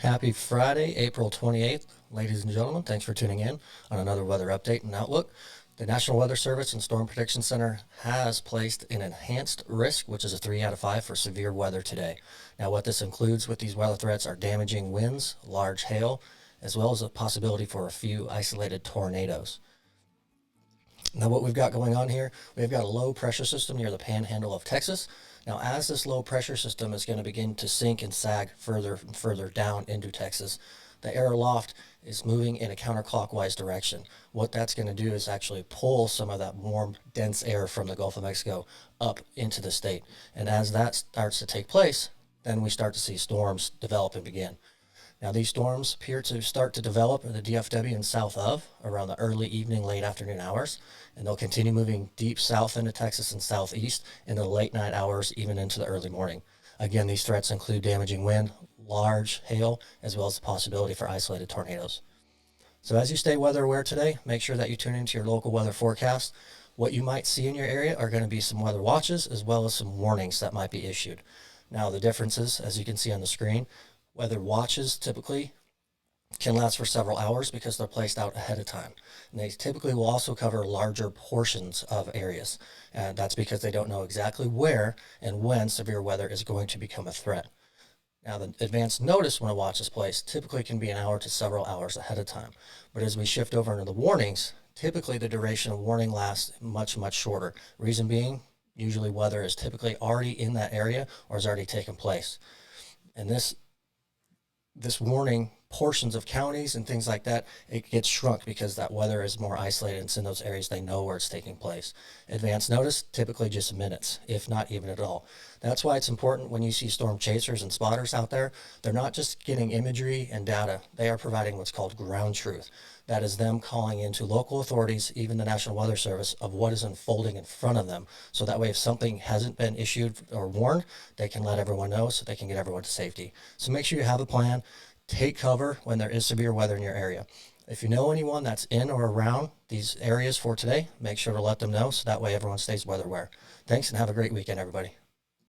Happy Friday, April 28th. Ladies and gentlemen, thanks for tuning in on another weather update and outlook. The National Weather Service and Storm Prediction Center has placed an enhanced risk, which is a 3 out of 5 for severe weather today. Now, what this includes with these weather threats are damaging winds, large hail, as well as a possibility for a few isolated tornadoes. Now, what we've got going on here, we've got a low pressure system near the panhandle of Texas. Now, as this low pressure system is going to begin to sink and sag further and further down into Texas, the air aloft is moving in a counterclockwise direction. What that's going to do is actually pull some of that warm, dense air from the Gulf of Mexico up into the state. And as that starts to take place, then we start to see storms develop and begin. Now, these storms appear to start to develop in the DFW and south of around the early evening, late afternoon hours, and they'll continue moving deep south into Texas and southeast in the late night hours, even into the early morning. Again, these threats include damaging wind, large hail, as well as the possibility for isolated tornadoes. So as you stay weather aware today, make sure that you tune into your local weather forecast. What you might see in your area are going to be some weather watches as well as some warnings that might be issued. Now, the differences, as you can see on the screen, weather watches typically can last for several hours because they're placed out ahead of time. And they typically will also cover larger portions of areas. And that's because they don't know exactly where and when severe weather is going to become a threat. Now, the advance notice when a watch is placed typically can be an hour to several hours ahead of time. But as we shift over into the warnings, typically the duration of warning lasts much, much shorter. Reason being, usually weather is typically already in that area or has already taken place. And this warning, portions of counties and things like that, it gets shrunk because that weather is more isolated. It's in those areas they know where it's taking place. Advance notice, typically just minutes, if not even at all. That's why it's important when you see storm chasers and spotters out there, they're not just getting imagery and data. They are providing what's called ground truth. That is them calling into local authorities, even the National Weather Service, of what is unfolding in front of them. So that way, if something hasn't been issued or warned, they can let everyone know so they can get everyone to safety. So make sure you have a plan. Take cover when there is severe weather in your area. If you know anyone that's in or around these areas for today, make sure to let them know so that way everyone stays weather aware. Thanks and have a great weekend, everybody.